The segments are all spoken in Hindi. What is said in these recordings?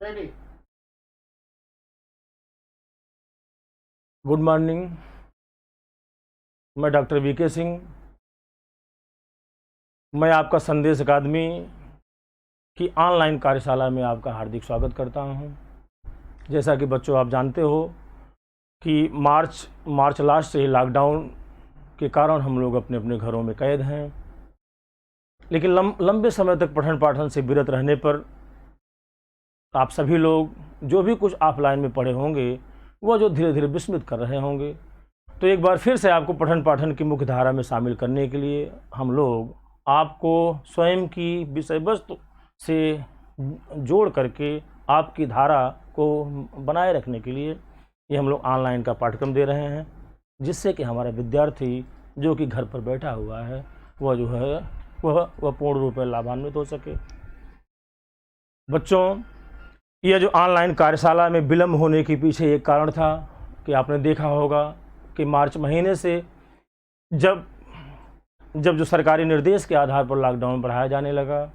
रेडी। Good morning. मैं डॉक्टर वीके सिंह। मैं आपका संदेश अकादमी की ऑनलाइन कार्यशाला में आपका हार्दिक स्वागत करता हूं। जैसा कि बच्चों आप जानते हो कि मार्च लास्ट से ही लॉकडाउन के कारण हम लोग अपने अपने घरों में कैद हैं, लेकिन लंबे समय तक पठन पाठन से विरत रहने पर आप सभी लोग जो भी कुछ ऑफलाइन में पढ़े होंगे वह जो धीरे धीरे विस्मृत कर रहे होंगे। तो एक बार फिर से आपको पठन पाठन की मुख्य धारा में शामिल करने के लिए हम लोग आपको स्वयं की विषय वस्तु से जोड़ करके आपकी धारा को बनाए रखने के लिए ये हम लोग ऑनलाइन का पाठ्यक्रम दे रहे हैं, जिससे कि हमारा विद्यार्थी जो कि घर पर बैठा हुआ है वह जो है वह पूर्ण रूप में लाभान्वित हो सके। बच्चों, यह जो ऑनलाइन कार्यशाला में विलम्ब होने के पीछे एक कारण था कि आपने देखा होगा कि मार्च महीने से जब जो सरकारी निर्देश के आधार पर लॉकडाउन बढ़ाया जाने लगा,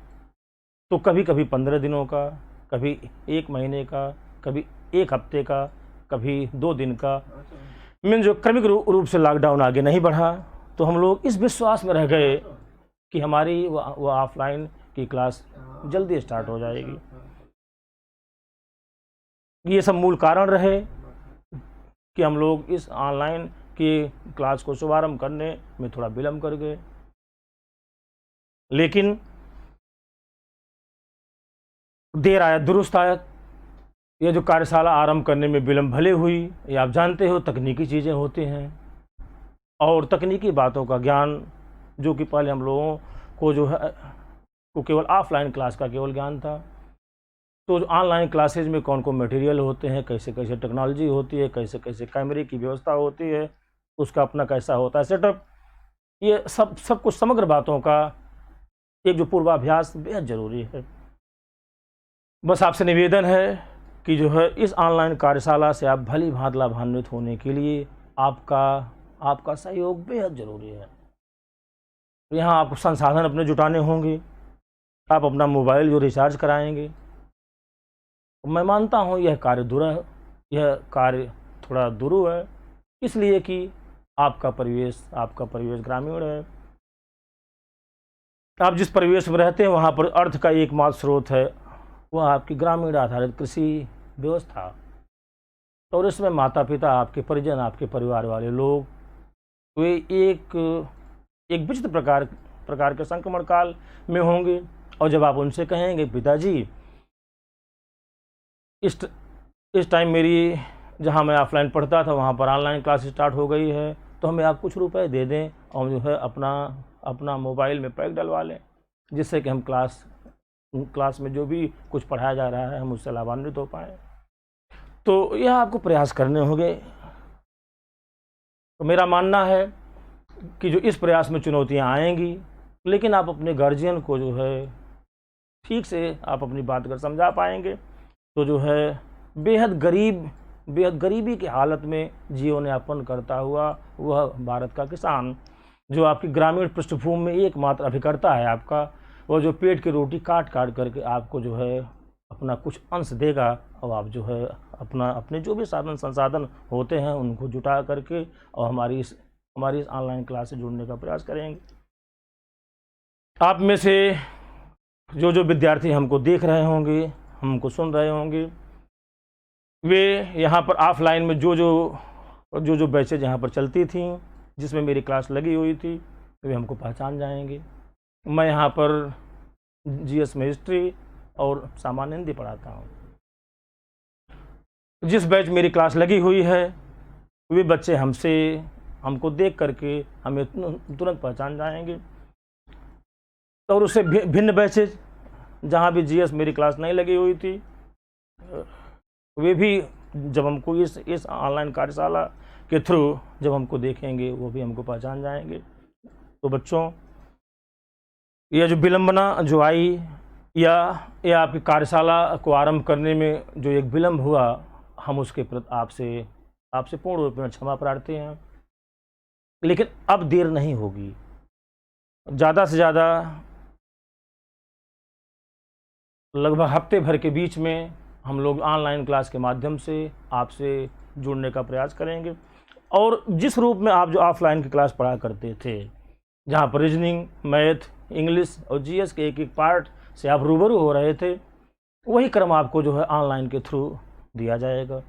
तो कभी कभी 15 दिनों का, कभी 1 महीने का, कभी 1 हफ्ते का, कभी 2 दिन का, मीन जो क्रमिक रूप से लॉकडाउन आगे नहीं बढ़ा, तो हम लोग इस विश्वास में रह गए कि हमारी वो ऑफलाइन की क्लास जल्दी स्टार्ट हो जाएगी। ये सब मूल कारण रहे कि हम लोग इस ऑनलाइन की क्लास को शुभारंभ करने में थोड़ा विलम्ब कर गए। लेकिन देर आया दुरुस्त आया। ये जो कार्यशाला आरंभ करने में विलम्ब भले हुई, ये आप जानते हो तकनीकी चीज़ें होती हैं, और तकनीकी बातों का ज्ञान जो कि पहले हम लोगों को जो है वो केवल ऑफलाइन क्लास का केवल ज्ञान था। तो ऑनलाइन क्लासेज में कौन कौन मटेरियल होते हैं, कैसे कैसे टेक्नोलॉजी होती है, कैसे कैसे कैमरे की व्यवस्था होती है, उसका अपना कैसा होता है सेटअप, ये सब कुछ समग्र बातों का एक जो पूर्वाभ्यास बेहद ज़रूरी है। बस आपसे निवेदन है कि जो है इस ऑनलाइन कार्यशाला से आप भली भांति लाभान्वित होने के लिए आपका सहयोग बेहद ज़रूरी है। यहाँ आपको संसाधन अपने जुटाने होंगे। आप अपना मोबाइल जो रिचार्ज कराएंगे, मैं मानता हूँ यह कार्य थोड़ा दुरूह है, इसलिए कि आपका परिवेश ग्रामीण है। आप जिस परिवेश में रहते हैं वहाँ पर अर्थ का एकमात्र स्रोत है वह आपकी ग्रामीण आधारित कृषि व्यवस्था, और इसमें माता पिता, आपके परिजन, आपके परिवार वाले लोग वे एक विचित्र प्रकार के संक्रमण काल में होंगे। और जब आप उनसे कहेंगे पिताजी इस टाइम मेरी जहाँ मैं ऑफलाइन पढ़ता था वहाँ पर ऑनलाइन क्लास स्टार्ट हो गई है, तो हमें आप कुछ रुपए दे दें और जो है अपना मोबाइल में पैक डलवा लें, जिससे कि हम क्लास में जो भी कुछ पढ़ाया जा रहा है हम उससे लाभान्वित हो पाएँ। तो यह आपको प्रयास करने होंगे। तो मेरा मानना है कि जो इस प्रयास में चुनौतियां आएंगी, लेकिन आप अपने गार्जियन को जो है ठीक से आप अपनी बात कर समझा पाएंगे, तो जो है बेहद गरीबी की हालत में जीवन यापन करता हुआ वह भारत का किसान जो आपकी ग्रामीण पृष्ठभूमि में एकमात्र अभिकर्ता है आपका, वह जो पेट की रोटी काट करके आपको जो है अपना कुछ अंश देगा, और आप जो है अपने जो भी संसाधन होते हैं उनको जुटा करके और हमारी इस ऑनलाइन क्लास से जुड़ने का प्रयास करेंगे। आप में से जो विद्यार्थी हमको देख रहे होंगे, हमको सुन रहे होंगे, वे यहाँ पर ऑफलाइन में जो बैचेज यहाँ पर चलती थी जिसमें मेरी क्लास लगी हुई थी, वे हमको पहचान जाएंगे। मैं यहाँ पर जीएस में हिस्ट्री और सामान्य हिंदी पढ़ाता हूँ। जिस बैच मेरी क्लास लगी हुई है वे बच्चे हमको देख करके हमें तुरंत पहचान जाएंगे, और उससे भिन्न बैचेज जहाँ भी जीएस मेरी क्लास नहीं लगी हुई थी वे भी जब हमको इस ऑनलाइन कार्यशाला के थ्रू जब हमको देखेंगे वो भी हमको पहचान जाएंगे। तो बच्चों, यह जो विलंबना जो आई या आपकी कार्यशाला को आरंभ करने में जो एक विलंब हुआ, हम उसके प्रति आपसे पूर्ण रूप में क्षमा प्रार्थी हैं। लेकिन अब देर नहीं होगी। ज़्यादा से ज़्यादा लगभग हफ्ते भर के बीच में हम लोग ऑनलाइन क्लास के माध्यम से आपसे जुड़ने का प्रयास करेंगे। और जिस रूप में आप जो ऑफलाइन की क्लास पढ़ा करते थे, जहाँ पर रीजनिंग, मैथ, इंग्लिश और जीएस के एक एक पार्ट से आप रूबरू हो रहे थे, वही क्रम आपको जो है ऑनलाइन के थ्रू दिया जाएगा।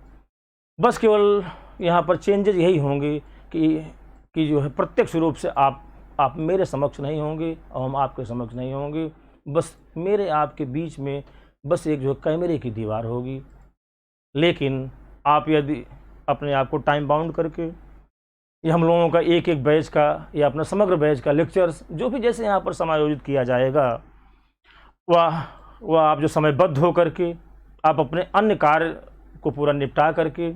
बस केवल यहाँ पर चेंजेज यही होंगे कि जो है प्रत्यक्ष रूप से आप मेरे समक्ष नहीं होंगे और हम आपके समक्ष नहीं होंगे। बस मेरे आपके बीच में बस एक जो कैमरे की दीवार होगी। लेकिन आप यदि अपने आप को टाइम बाउंड करके, ये हम लोगों का एक एक बैच का या अपना समग्र बैच का लेक्चर्स जो भी जैसे यहाँ पर समायोजित किया जाएगा, वह आप जो समयबद्ध हो करके आप अपने अन्य कार्य को पूरा निपटा करके,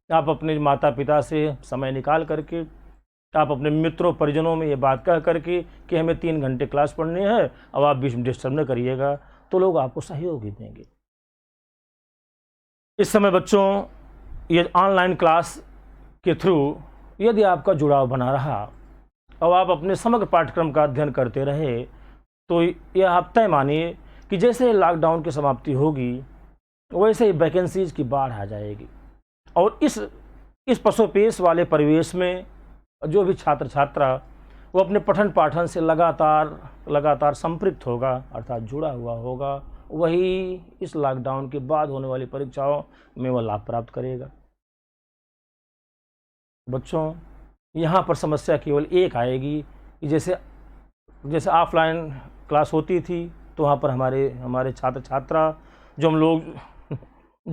आप अपने माता पिता से समय निकाल करके, आप अपने मित्रों परिजनों में ये बात कह करके कि हमें 3 घंटे क्लास पढ़नी है, अब आप बीच में डिस्टर्ब न करिएगा, तो लोग आपको सहयोग ही देंगे। इस समय बच्चों, ये ऑनलाइन क्लास के थ्रू यदि आपका जुड़ाव बना रहा और आप अपने समग्र पाठ्यक्रम का अध्ययन करते रहे, तो यह आप तय मानिए कि जैसे लॉकडाउन की समाप्ति होगी वैसे ही वैकेंसीज की बाढ़ आ जाएगी। और इस पसोपेश वाले परिवेश में जो भी छात्र छात्रा वो अपने पठन पाठन से लगातार संपृक्त होगा, अर्थात जुड़ा हुआ होगा, वही इस लॉकडाउन के बाद होने वाली परीक्षाओं में वह लाभ प्राप्त करेगा। बच्चों, यहाँ पर समस्या केवल एक आएगी कि जैसे ऑफलाइन क्लास होती थी तो वहाँ पर हमारे छात्र छात्रा जो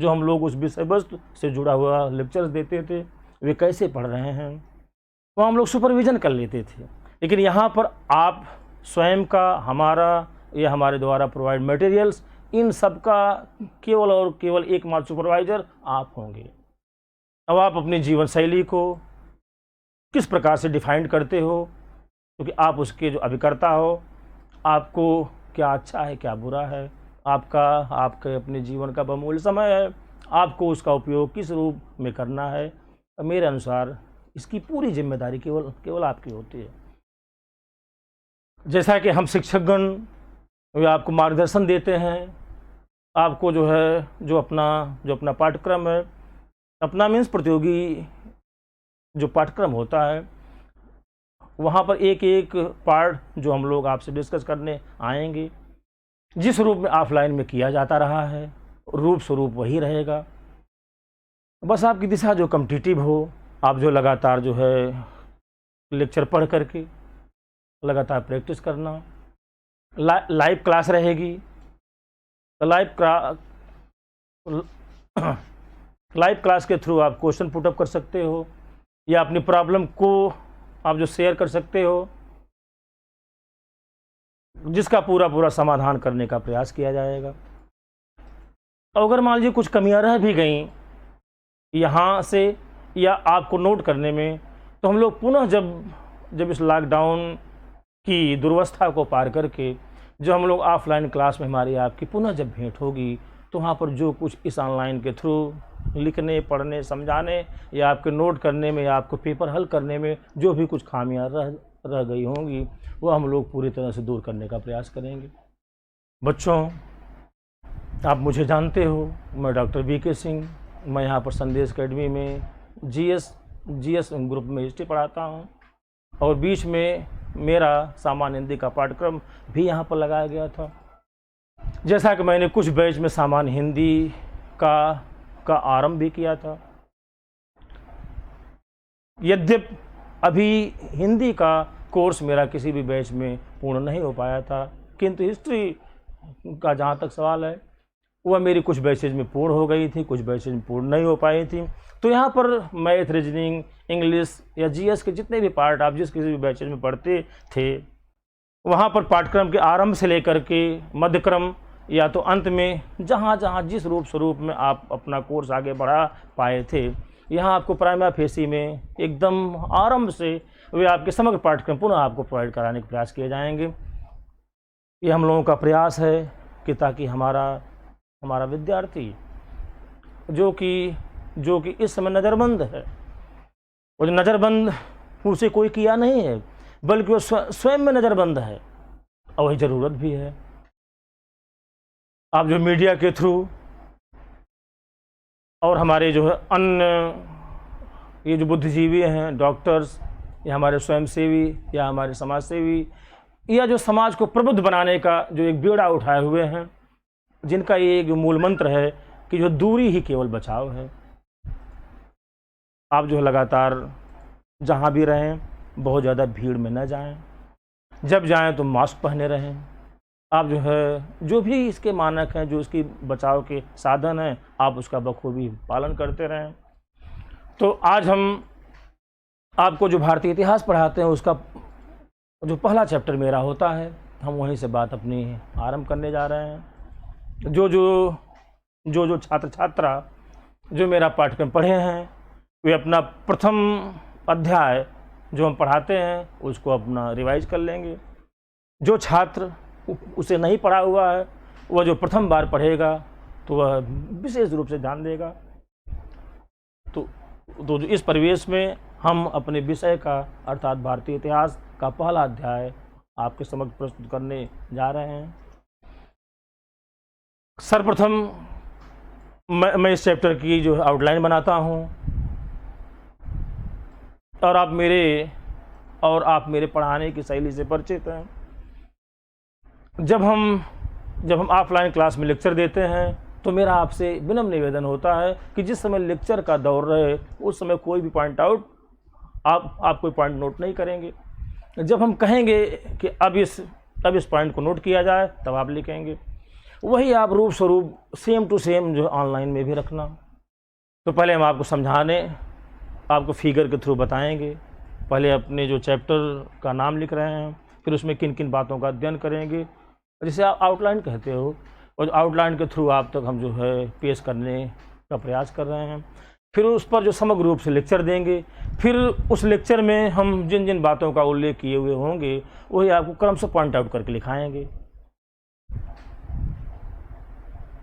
हम लोग उस विषय वस्तु से जुड़ा हुआ लेक्चर्स देते थे, वे कैसे पढ़ रहे हैं, वो हम लोग सुपरविज़न कर लेते थे। लेकिन यहाँ पर आप स्वयं का, हमारा या हमारे द्वारा प्रोवाइड मटेरियल्स, इन सब का केवल और केवल एकमात्र सुपरवाइज़र आप होंगे। अब आप अपनी जीवन शैली को किस प्रकार से डिफाइन करते हो, क्योंकि आप उसके जो अभिकर्ता हो, आपको क्या अच्छा है क्या बुरा है, आपके अपने जीवन का बहुमूल्य समय है, आपको उसका उपयोग किस रूप में करना है, मेरे अनुसार इसकी पूरी जिम्मेदारी केवल आपकी होती है। जैसा कि हम शिक्षकगण वे आपको मार्गदर्शन देते हैं, आपको जो अपना पाठ्यक्रम है, अपना मीन्स प्रतियोगी जो पाठ्यक्रम होता है, वहाँ पर एक एक पार्ट जो हम लोग आपसे डिस्कस करने आएंगे, जिस रूप में ऑफलाइन में किया जाता रहा है, रूप स्वरूप वही रहेगा। बस आपकी दिशा जो कॉम्पिटिटिव हो, आप जो लगातार जो है लेक्चर पढ़ करके लगातार प्रैक्टिस करना। लाइव क्लास रहेगी, तो लाइव क्लास के थ्रू आप क्वेश्चन पुटअप कर सकते हो या अपनी प्रॉब्लम को आप जो शेयर कर सकते हो, जिसका पूरा समाधान करने का प्रयास किया जाएगा। अगर मान लीजिए कुछ कमियां रह भी गई यहाँ से या आपको नोट करने में, तो हम लोग पुनः जब इस लॉकडाउन की दुर्वस्था को पार करके जो हम लोग ऑफलाइन क्लास में हमारी आपकी पुनः जब भेंट होगी, तो वहाँ पर जो कुछ इस ऑनलाइन के थ्रू लिखने, पढ़ने, समझाने या आपके नोट करने में या आपको पेपर हल करने में जो भी कुछ खामियां रह गई होंगी, वो हम लोग पूरी तरह से दूर करने का प्रयास करेंगे। बच्चों, आप मुझे जानते हो, मैं डॉक्टर बीके सिंह, मैं यहाँ पर संदेश एकेडमी में जीएस ग्रुप में हिस्ट्री पढ़ाता हूँ और बीच में मेरा सामान्य हिंदी का पाठ्यक्रम भी यहाँ पर लगाया गया था। जैसा कि मैंने कुछ बैच में सामान्य हिंदी का आरंभ भी किया था। यद्यपि अभी हिंदी का कोर्स मेरा किसी भी बैच में पूर्ण नहीं हो पाया था, किंतु हिस्ट्री का जहाँ तक सवाल है, वह मेरी कुछ बैचेज में पूर्ण हो गई थी, कुछ बैचेज में पूर्ण नहीं हो पाई थी। तो यहाँ पर मैथ, रीजनिंग, इंग्लिश या जीएस के जितने भी पार्ट आप जिस किसी भी बैचेज में पढ़ते थे, वहाँ पर पाठ्यक्रम के आरंभ से लेकर के मध्यक्रम या तो अंत में जहाँ जिस रूप स्वरूप में आप अपना कोर्स आगे बढ़ा पाए थे, यहाँ आपको प्राइमा फेसी में एकदम आरंभ से वे आपके समग्र पाठ्यक्रम पुनः आपको प्रोवाइड कराने के प्रयास किए जाएंगे। ये हम लोगों का प्रयास है कि ताकि हमारा विद्यार्थी जो कि इस समय नज़रबंद है, वो जो नज़रबंद उसे कोई किया नहीं है, बल्कि वो स्वयं में नज़रबंद है और वही ज़रूरत भी है। आप जो मीडिया के थ्रू और हमारे जो है अन्य ये जो बुद्धिजीवी हैं, डॉक्टर्स या हमारे स्वयंसेवी या हमारे समाज सेवी या जो समाज को प्रबुद्ध बनाने का जो एक बीड़ा उठाए हुए हैं, जिनका ये एक मूल मंत्र है कि जो दूरी ही केवल बचाव है। आप जो है लगातार जहाँ भी रहें बहुत ज़्यादा भीड़ में न जाएं, जब जाएं तो मास्क पहने रहें। आप जो है जो भी इसके मानक हैं, जो इसकी बचाव के साधन हैं, आप उसका बखूबी पालन करते रहें। तो आज हम आपको जो भारतीय इतिहास पढ़ाते हैं उसका जो पहला चैप्टर मेरा होता है, हम वहीं से बात अपनी आरंभ करने जा रहे हैं। जो छात्र छात्रा जो मेरा पाठ्यक्रम पढ़े हैं वे अपना प्रथम अध्याय जो हम पढ़ाते हैं उसको अपना रिवाइज कर लेंगे। जो छात्र उसे नहीं पढ़ा हुआ है वह जो प्रथम बार पढ़ेगा तो वह विशेष रूप से ध्यान देगा। तो इस परिवेश में हम अपने विषय का अर्थात भारतीय इतिहास का पहला अध्याय आपके समक्ष प्रस्तुत करने जा रहे हैं। सर्वप्रथम मैं इस चैप्टर की जो आउटलाइन बनाता हूं और आप मेरे पढ़ाने की शैली से परिचित हैं। जब हम ऑफलाइन क्लास में लेक्चर देते हैं तो मेरा आपसे विनम्र निवेदन होता है कि जिस समय लेक्चर का दौर रहे उस समय कोई भी पॉइंट आउट आप कोई पॉइंट नोट नहीं करेंगे। जब हम कहेंगे कि अब इस पॉइंट को नोट किया जाए तब आप लिखेंगे। वही आप रूप स्वरूप सेम टू सेम जो ऑनलाइन में भी रखना। तो पहले हम आपको समझाने, आपको फिगर के थ्रू बताएंगे। पहले अपने जो चैप्टर का नाम लिख रहे हैं, फिर उसमें किन किन बातों का अध्ययन करेंगे, जिसे आप आउटलाइन कहते हो, और आउटलाइन के थ्रू आप तक हम जो है पेश करने का प्रयास कर रहे हैं। फिर उस पर जो समग्र रूप से लेक्चर देंगे, फिर उस लेक्चर में हम जिन जिन बातों का उल्लेख किए हुए होंगे वही आपको क्रम से पॉइंट आउट करके लिखाएंगे।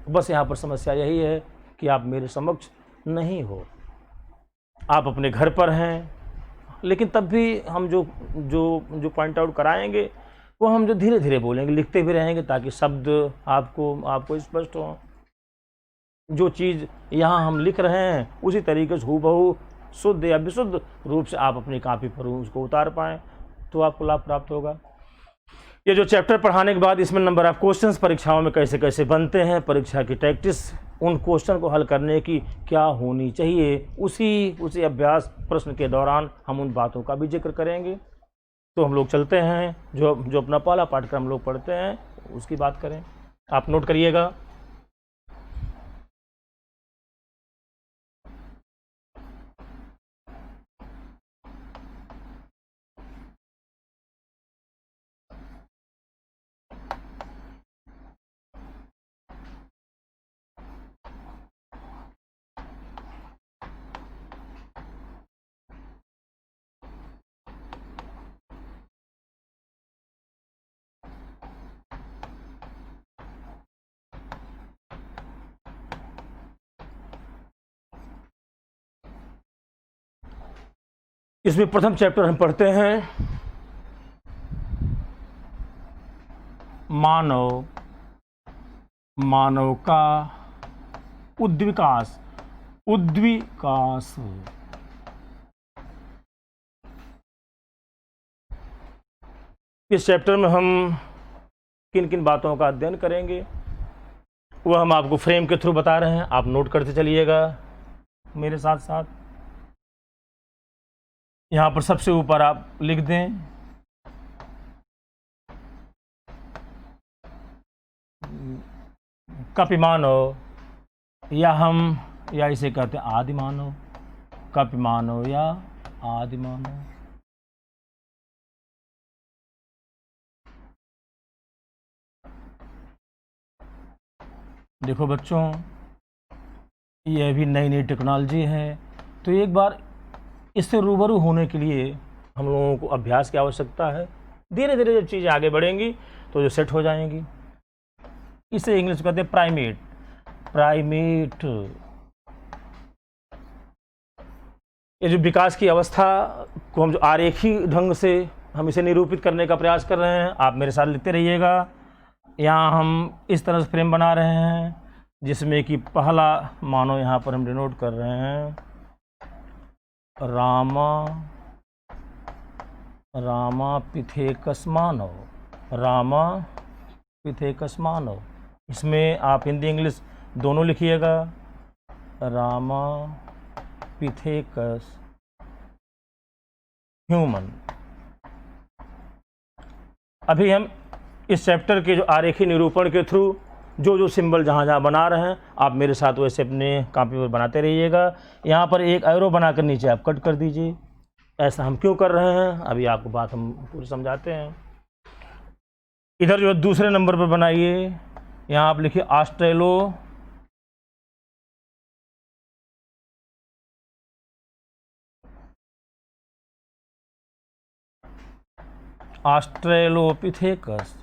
बस यहाँ पर समस्या यही है कि आप मेरे समक्ष नहीं हो, आप अपने घर पर हैं, लेकिन तब भी हम जो पॉइंट आउट कराएंगे वो हम जो धीरे धीरे बोलेंगे, लिखते भी रहेंगे ताकि शब्द आपको स्पष्ट हो। जो चीज़ यहाँ हम लिख रहे हैं उसी तरीके से हूबहू शुद्ध या विशुद्ध रूप से आप अपनी कॉपी पर उसको उतार पाएँ तो आपको लाभ प्राप्त होगा। ये जो चैप्टर पढ़ाने के बाद इसमें नंबर ऑफ क्वेश्चंस परीक्षाओं में कैसे कैसे बनते हैं, परीक्षा की टैक्टिस, उन क्वेश्चन को हल करने की क्या होनी चाहिए, उसी अभ्यास प्रश्न के दौरान हम उन बातों का भी जिक्र करेंगे। तो हम लोग चलते हैं, जो अपना पहला पाठ्यक्रम लोग पढ़ते हैं उसकी बात करें। आप नोट करिएगा। इसमें प्रथम चैप्टर हम पढ़ते हैं मानव का उद्विकास। इस चैप्टर में हम किन किन बातों का अध्ययन करेंगे वह हम आपको फ्रेम के थ्रू बता रहे हैं, आप नोट करते चलिएगा मेरे साथ साथ। यहाँ पर सबसे ऊपर आप लिख दें कपिमानव, या इसे कहते हैं आदिमानव, कपिमानव या आदिमानव। देखो बच्चों, यह भी नई नई टेक्नोलॉजी है, तो एक बार इससे रूबरू होने के लिए हम लोगों को अभ्यास की आवश्यकता है। धीरे धीरे जब चीज़ें आगे बढ़ेंगी तो जो सेट हो जाएंगी। इसे इंग्लिश में कहते हैं प्राइमेट। ये जो विकास की अवस्था को हम जो आरेखी ढंग से हम इसे निरूपित करने का प्रयास कर रहे हैं, आप मेरे साथ लिखते रहिएगा। यहाँ हम इस तरह से फ्रेम बना रहे हैं। जिसमें कि पहला मानव यहाँ पर हम डिनोट कर रहे हैं रामापिथेकस मानव, रामापिथेकस मानव। इसमें आप हिंदी इंग्लिश दोनों लिखिएगा, रामापिथेकस ह्यूमन। अभी हम इस चैप्टर के जो आरेखी निरूपण के थ्रू जो सिंबल जहाँ बना रहे हैं आप मेरे साथ वैसे अपने कॉपी पर बनाते रहिएगा। यहाँ पर एक एरो बनाकर नीचे आप कट कर दीजिए। ऐसा हम क्यों कर रहे हैं अभी आपको बात हम पूरी समझाते हैं। इधर जो दूसरे नंबर पर बनाइए, यहाँ आप लिखिए ऑस्ट्रेलोपिथेकस,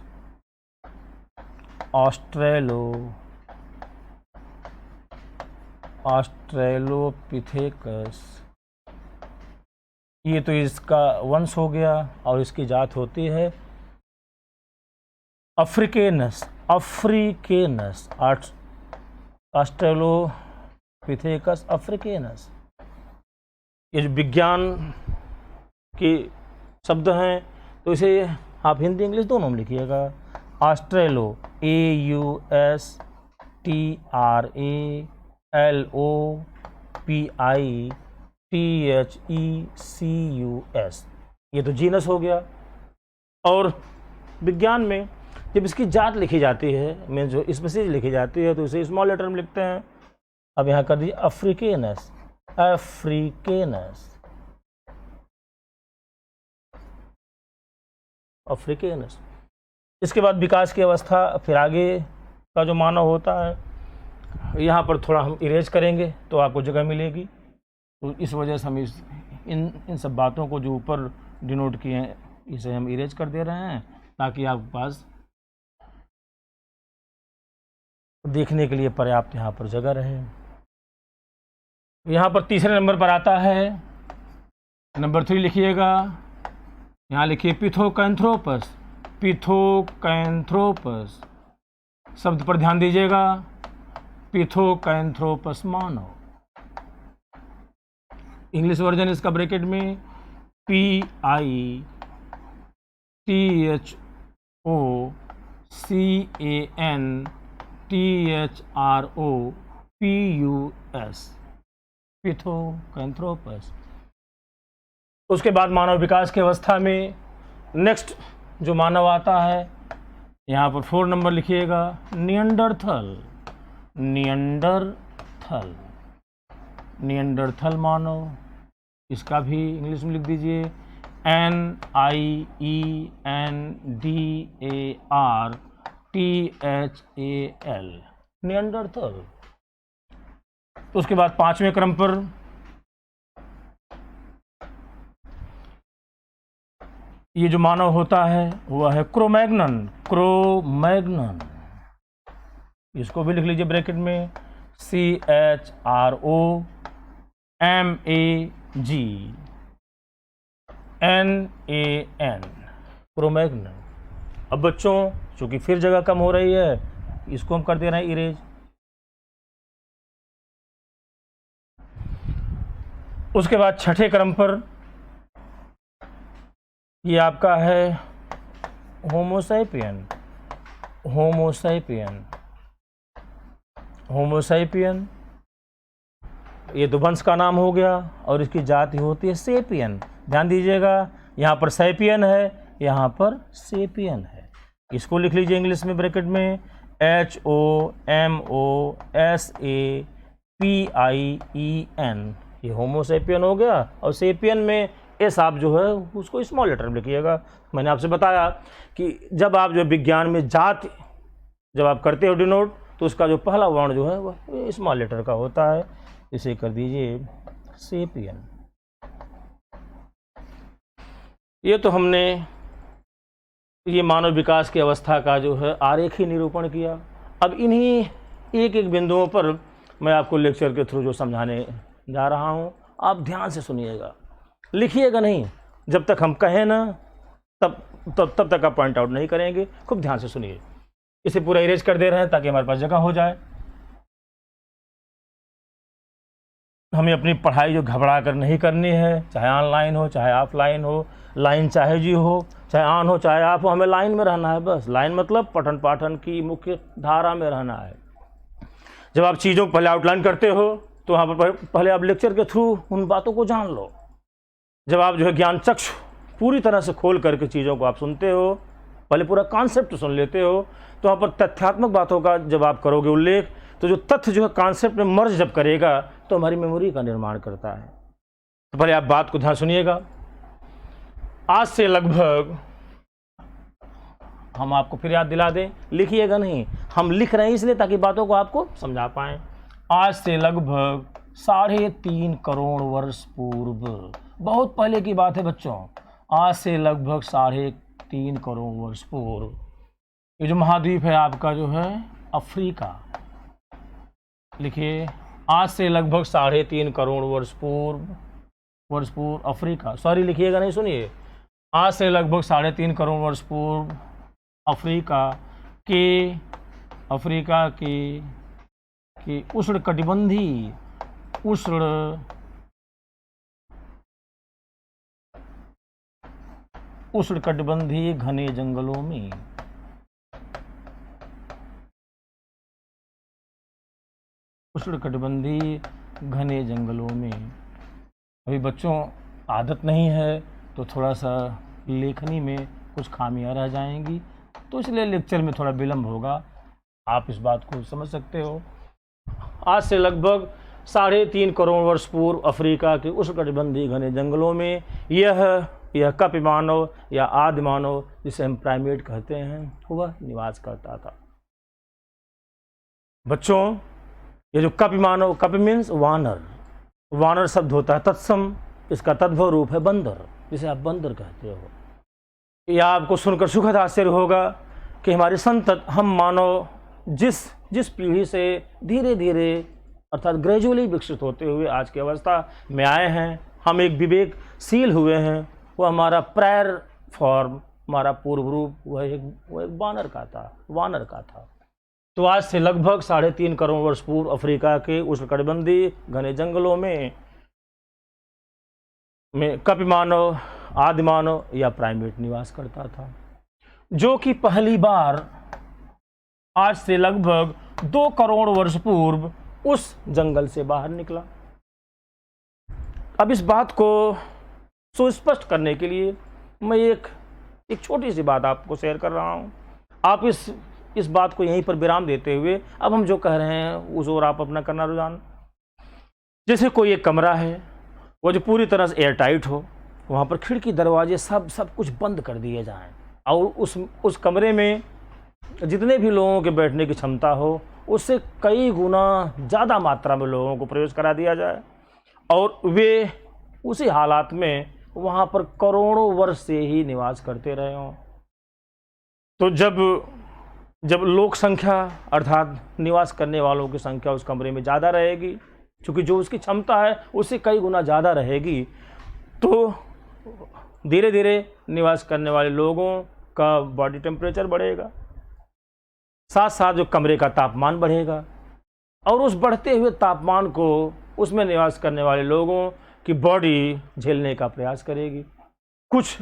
ऑस्ट्रेलोपिथेकस। ये तो इसका वंश हो गया और इसकी जात होती है अफ्रीकेनस, ऑस्ट्रेलोपिथेकस अफ्रीकेनस। ये जो विज्ञान के शब्द हैं तो इसे आप हिंदी इंग्लिश दोनों में लिखिएगा। ऑस्ट्रेलो AUSTRALOPITHECUS, ये तो जीनस हो गया। और विज्ञान में जब इसकी जात लिखी जाती है, में जो स्पीशीज लिखी जाती है तो इसे स्मॉल लेटर में लिखते हैं। अब यहाँ कर दीजिए अफ्रीकेनस, अफ्रीकेनस। इसके बाद विकास की अवस्था, फिर आगे का जो मानव होता है, यहाँ पर थोड़ा हम इरेज करेंगे तो आपको जगह मिलेगी। तो इस वजह से हम इन सब बातों को जो ऊपर डिनोट किए हैं इसे हम इरेज कर दे रहे हैं ताकि आपके पास देखने के लिए पर्याप्त यहाँ पर जगह रहे। यहाँ पर तीसरे नंबर पर आता है, नंबर 3 लिखिएगा। यहाँ लिखिए पिथोकैंथ्रोपस, पिथोकैंथ्रोपस शब्द पर ध्यान दीजिएगा। पिथोकैंथ्रोपस मानव। इंग्लिश वर्जन इसका ब्रैकेट में PITHOCANTHROPUS, पिथोकैंथ्रोपस। उसके बाद मानव विकास की अवस्था में नेक्स्ट जो मानव आता है, यहाँ पर 4 नंबर लिखिएगा, नियंडरथल मानव। इसका भी इंग्लिश में लिख दीजिए NIENDARTHAL, नियंडरथल। उसके बाद 5वें क्रम पर ये जो मानव होता है वह है क्रोमैग्नन। इसको भी लिख लीजिए ब्रैकेट में CHROMAGNAN, क्रोमैग्नन। अब बच्चों चूंकि फिर जगह कम हो रही है, इसको हम कर दे रहे हैं इरेज। उसके बाद 6ठे क्रम पर ये आपका है होमोसैपियन। ये तो वंश का नाम हो गया और इसकी जाति होती है सेपियन। ध्यान दीजिएगा, यहाँ पर सैपियन है, यहाँ पर सेपियन है। इसको लिख लीजिए इंग्लिश में ब्रैकेट में HOMOSAPIEN। ये होमोसैपियन हो गया और सेपियन में एस आप जो है उसको स्मॉल लेटर में लिखिएगा। मैंने आपसे बताया कि जब आप जो विज्ञान में जाति जब आप करते हो डिनोट तो उसका जो पहला वर्ण जो है वह स्मॉल लेटर का होता है। इसे कर दीजिए सेपियन। ये तो हमने ये मानव विकास की अवस्था का जो है आरेखी निरूपण किया। अब इन्हीं एक एक बिंदुओं पर मैं आपको लेक्चर के थ्रू जो समझाने जा रहा हूँ, आप ध्यान से सुनिएगा, लिखिएगा नहीं। जब तक हम कहें ना तब तक आप पॉइंट आउट नहीं करेंगे। खूब ध्यान से सुनिए। इसे पूरा इरेज कर दे रहे हैं ताकि हमारे पास जगह हो जाए। हमें अपनी पढ़ाई जो घबरा कर नहीं करनी है, चाहे ऑनलाइन हो चाहे ऑफलाइन हो, लाइन चाहे जी हो चाहे ऑन हो चाहे ऑफ हो, हमें लाइन में रहना है बस। लाइन मतलब पठन पाठन की मुख्य धारा में रहना है। जब आप चीज़ों को पहले आउटलाइन करते हो तो वहाँ पर पहले आप लेक्चर के थ्रू उन बातों को जान लो। जब आप जो है ज्ञान चक्षु पूरी तरह से खोल करके चीज़ों को आप सुनते हो, पहले पूरा कॉन्सेप्ट सुन लेते हो, तो वहाँ पर तथ्यात्मक बातों का जब आप करोगे उल्लेख, तो जो तथ्य जो है कॉन्सेप्ट में मर्ज जब करेगा तो हमारी मेमोरी का निर्माण करता है। तो पहले आप बात को ध्यान सुनिएगा। आज से लगभग, हम आपको फिर याद दिला दें, लिखिएगा नहीं, हम लिख रहे हैं इसलिए ताकि बातों को आपको समझा पाएं। आज से लगभग 3.5 करोड़ वर्ष पूर्व, बहुत पहले की बात है बच्चों, आज से लगभग 3.5 करोड़ वर्ष पूर्व, ये जो महाद्वीप है आपका जो है अफ्रीका, लिखिए आज से लगभग 3.5 करोड़ वर्ष पूर्व अफ्रीका, सॉरी लिखिएगा नहीं, सुनिए, आज से लगभग 3.5 करोड़ वर्ष पूर्व अफ्रीका के उष्णकटिबंधीय घने जंगलों में अभी बच्चों आदत नहीं है तो थोड़ा सा लेखनी में कुछ खामियां रह जाएंगी, तो इसलिए लेक्चर में थोड़ा विलंब होगा, आप इस बात को समझ सकते हो। आज से लगभग 3.5 करोड़ वर्ष पूर्व अफ्रीका के उष्णकटिबंधीय घने जंगलों में यह कपि मानव या आदि मानव, जिसे हम प्राइमेट कहते हैं, वह निवास करता था। बच्चों, ये जो कपि मानव, कपि मीन्स वानर शब्द होता है तत्सम, इसका तद्भव रूप है बंदर, जिसे आप बंदर कहते हो। यह आपको सुनकर सुखद आश्चर्य होगा कि हमारे संतत, हम मानव जिस पीढ़ी से धीरे धीरे अर्थात ग्रेजुअली विकसित होते हुए आज की अवस्था में आए हैं, हम एक विवेकशील हुए हैं, वह हमारा प्रायर फॉर्म, हमारा पूर्व रूप वह एक वानर का था। तो आज से लगभग 3.5 करोड़ वर्ष पूर्व अफ्रीका के उष्णकटिबंधीय घने जंगलों में कपि मानव, आदि मानव या प्राइमेट निवास करता था, जो कि पहली बार आज से लगभग 2 करोड़ वर्ष पूर्व उस जंगल से बाहर निकला। अब इस बात को सुस्पष्ट करने के लिए मैं एक छोटी सी बात आपको शेयर कर रहा हूं। आप इस बात को यहीं पर विराम देते हुए अब हम जो कह रहे हैं उस ओर आप अपना करना रुझान। जैसे कोई एक कमरा है, वो जो पूरी तरह से एयर टाइट हो, वहाँ पर खिड़की दरवाजे सब कुछ बंद कर दिए जाएं, और उस कमरे में जितने भी लोगों के बैठने की क्षमता हो उससे कई गुना ज़्यादा मात्रा में लोगों को प्रवेश करा दिया जाए, और वे उसी हालात में वहाँ पर करोड़ों वर्ष से ही निवास करते रहे हों। तो जब लोक संख्या अर्थात निवास करने वालों की संख्या उस कमरे में ज़्यादा रहेगी, क्योंकि जो उसकी क्षमता है उससे कई गुना ज़्यादा रहेगी, तो धीरे धीरे निवास करने वाले लोगों का बॉडी टेम्परेचर बढ़ेगा, साथ साथ जो कमरे का तापमान बढ़ेगा, और उस बढ़ते हुए तापमान को उसमें निवास करने वाले लोगों की बॉडी झेलने का प्रयास करेगी। कुछ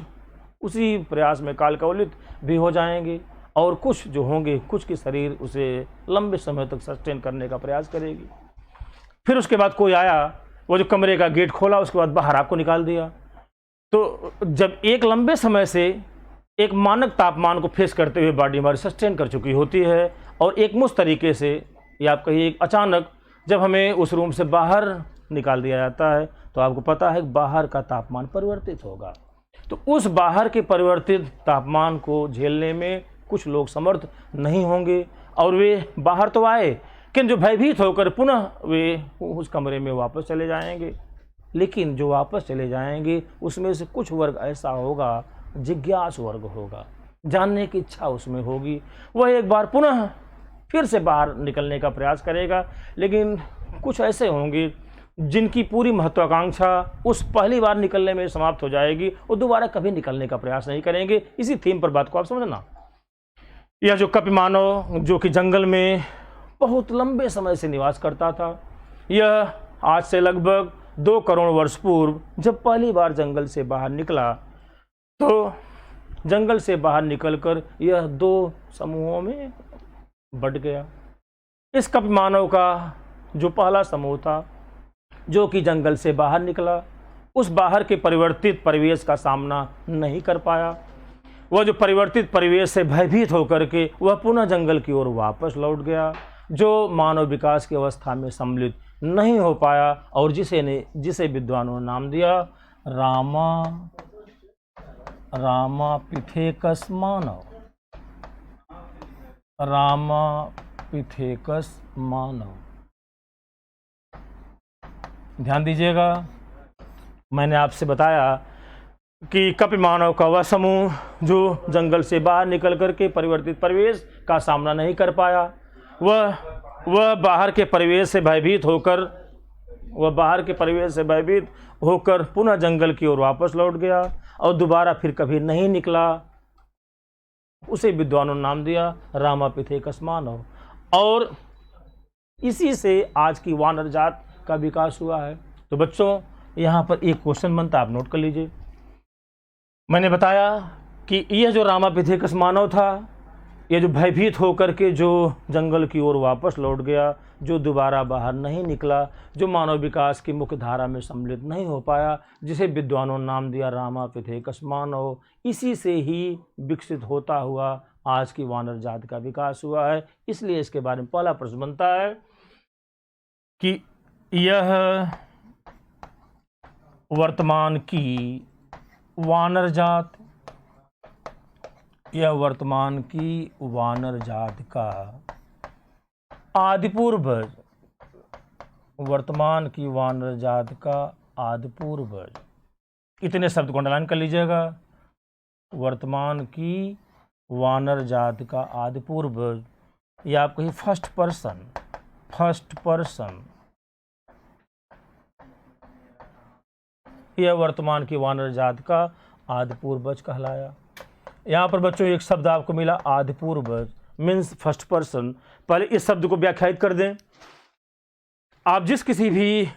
उसी प्रयास में कालकवलित भी हो जाएंगे, और कुछ जो होंगे, कुछ की शरीर उसे लंबे समय तक सस्टेन करने का प्रयास करेगी। फिर उसके बाद कोई आया, वो जो कमरे का गेट खोला, उसके बाद बाहर आपको निकाल दिया। तो जब एक लंबे समय से एक मानक तापमान को फेस करते हुए बॉडी हमारी सस्टेन कर चुकी होती है, और एक मुश्त तरीके से या आप कहिए अचानक जब हमें उस रूम से बाहर निकाल दिया जाता है, तो आपको पता है बाहर का तापमान परिवर्तित होगा। तो उस बाहर के परिवर्तित तापमान को झेलने में कुछ लोग समर्थ नहीं होंगे, और वे बाहर तो आए, लेकिन जो भयभीत होकर पुनः वे उस कमरे में वापस चले जाएंगे। लेकिन जो वापस चले जाएंगे उसमें से कुछ वर्ग ऐसा होगा, जिज्ञासु वर्ग होगा, जानने की इच्छा उसमें होगी, वह एक बार पुनः फिर से बाहर निकलने का प्रयास करेगा। लेकिन कुछ ऐसे होंगे जिनकी पूरी महत्वाकांक्षा उस पहली बार निकलने में समाप्त हो जाएगी, वो दोबारा कभी निकलने का प्रयास नहीं करेंगे। इसी थीम पर बात को आप समझना। यह जो कपि मानव जो कि जंगल में बहुत लंबे समय से निवास करता था, यह आज से लगभग 2 करोड़ वर्ष पूर्व जब पहली बार जंगल से बाहर निकला, तो जंगल से बाहर निकलकर यह 2 समूहों में बंट गया। इस कपि मानव का जो पहला समूह था, जो कि जंगल से बाहर निकला, उस बाहर के परिवर्तित परिवेश का सामना नहीं कर पाया। वह जो परिवर्तित परिवेश से भयभीत होकर के वह पुनः जंगल की ओर वापस लौट गया, जो मानव विकास की अवस्था में सम्मिलित नहीं हो पाया और जिसे विद्वानों ने नाम दिया रामापिथेकस मानव। रामापिथेकस मानव। ध्यान दीजिएगा, मैंने आपसे बताया कि कपि मानव का वह समूह जो जंगल से बाहर निकल करके परिवर्तित परिवेश का सामना नहीं कर पाया, वह बाहर के परिवेश से भयभीत होकर पुनः जंगल की ओर वापस लौट गया और दोबारा फिर कभी नहीं निकला। उसे विद्वानों ने नाम दिया रामापिथेकस मानव। और इसी से आज की वानर जात का विकास हुआ है। तो बच्चों, यहाँ पर एक क्वेश्चन बनता है, आप नोट कर लीजिए। मैंने बताया कि यह जो रामापिथेकस मानव था, यह जो भयभीत होकर के जो जंगल की ओर वापस लौट गया, जो दोबारा बाहर नहीं निकला, जो मानव विकास की मुख्य धारा में सम्मिलित नहीं हो पाया, जिसे विद्वानों ने नाम दिया रामापिथेकस मानव, इसी से ही विकसित होता हुआ आज की वानर जाति का विकास हुआ है। इसलिए इसके बारे में पहला प्रश्न बनता है कि यह वर्तमान की वानर जात का आदिपूर्वज, वर्तमान की वानर जात का आदिपूर्वज, इतने शब्द को अंडरलाइन कर लीजिएगा। वर्तमान की वानर जात का आदिपूर्वज, या आप कहिए फर्स्ट पर्सन, यह वर्तमान की वानर जात का आदिपूर्वज कहलाया। यहाँ पर बच्चों एक शब्द आपको मिला आदिपूर्वज, मीन्स फर्स्ट पर्सन। पहले इस शब्द को व्याख्यायित कर दें। आप जिस किसी भी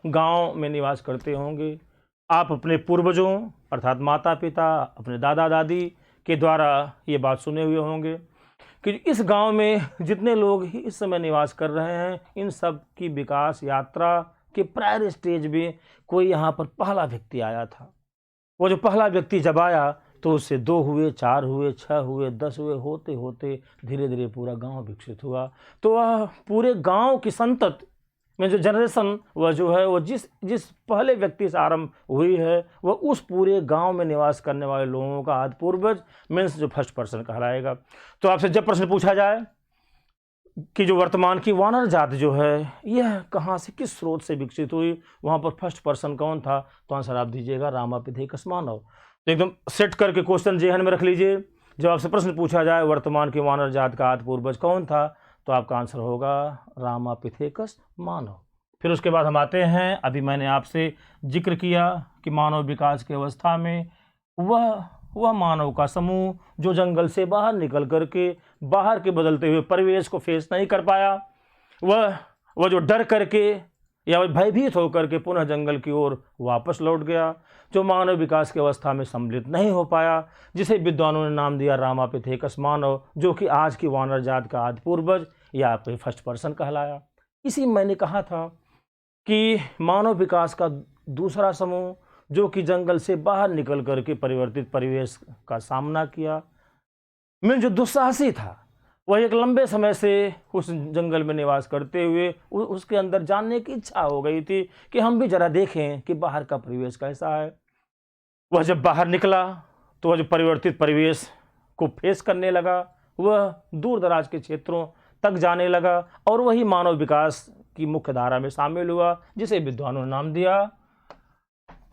गांव में निवास करते होंगे, आप अपने पूर्वजों अर्थात माता पिता, अपने दादा दादी के द्वारा ये बात सुने हुए होंगे कि इस गांव में जितने लोग इस समय निवास कर रहे हैं, इन सब की विकास यात्रा के प्रायर स्टेज में कोई यहाँ पर पहला व्यक्ति आया था। वो जो पहला व्यक्ति जब आया तो उससे 2 हुए, 4 हुए, 6 हुए, 10 हुए, होते होते धीरे धीरे पूरा गांव विकसित हुआ। तो वह पूरे गांव की संतति में जो जनरेशन वह जो है, वो जिस पहले व्यक्ति से आरंभ हुई है, वह उस पूरे गांव में निवास करने वाले लोगों का आदि पूर्वज मीन्स जो फर्स्ट पर्सन कहलाएगा। तो आपसे जब प्रश्न पूछा जाए कि जो वर्तमान की वानर जात जो है, यह कहाँ से, किस स्रोत से विकसित हुई, वहाँ पर फर्स्ट पर्सन कौन था, तो आंसर आप दीजिएगा रामापिथेकस मानव। तो एकदम सेट करके क्वेश्चन जेहन में रख लीजिए। जब आपसे प्रश्न पूछा जाए वर्तमान की वानर जात का आदि पूर्वज कौन था, तो आपका आंसर होगा रामापिथेकस मानव। फिर उसके बाद हम आते हैं, अभी मैंने आपसे जिक्र किया कि मानव विकास की अवस्था में वह मानव का समूह जो जंगल से बाहर निकल करके बाहर के बदलते हुए परिवेश को फेस नहीं कर पाया, वह जो डर करके या भयभीत होकर के पुनः जंगल की ओर वापस लौट गया, जो मानव विकास की अवस्था में सम्मिलित नहीं हो पाया, जिसे विद्वानों ने नाम दिया रामापिथेकस मानव, जो कि आज की वानर जात का आदि पूर्वज या आपके फर्स्ट पर्सन कहलाया। इसी मैंने कहा था कि मानव विकास का दूसरा समूह जो कि जंगल से बाहर निकल करके परिवर्तित परिवेश का सामना किया, में जो दुस्साहसी था, वह एक लंबे समय से उस जंगल में निवास करते हुए उसके अंदर जानने की इच्छा हो गई थी कि हम भी जरा देखें कि बाहर का परिवेश कैसा है। वह जब बाहर निकला तो वह जो परिवर्तित परिवेश को फेस करने लगा, वह दूर दराज के क्षेत्रों तक जाने लगा और वही मानव विकास की मुख्य धारा में शामिल हुआ, जिसे विद्वानों ने नाम दिया,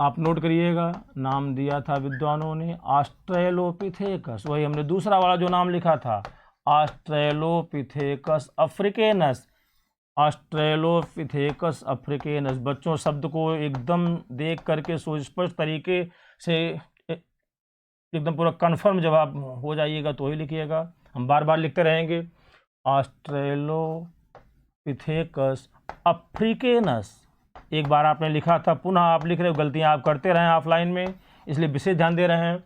आप नोट करिएगा, नाम दिया था विद्वानों ने ऑस्ट्रेलोपिथेकस। वही हमने दूसरा वाला जो नाम लिखा था ऑस्ट्रेलोपिथेकस अफ्रीकेनस, ऑस्ट्रेलोपिथेकस अफ्रीकेनस। बच्चों शब्द को एकदम देख करके सुस्पष्ट तरीके से एकदम पूरा कंफर्म जवाब हो जाइएगा तो ही लिखिएगा, हम बार बार लिखते रहेंगे। ऑस्ट्रेलोपिथेकस अफ्रीकेनस, एक बार आपने लिखा था, पुनः आप लिख रहे हो, गलतियां आप करते रहे ऑफलाइन में, इसलिए विशेष ध्यान दे रहे हैं।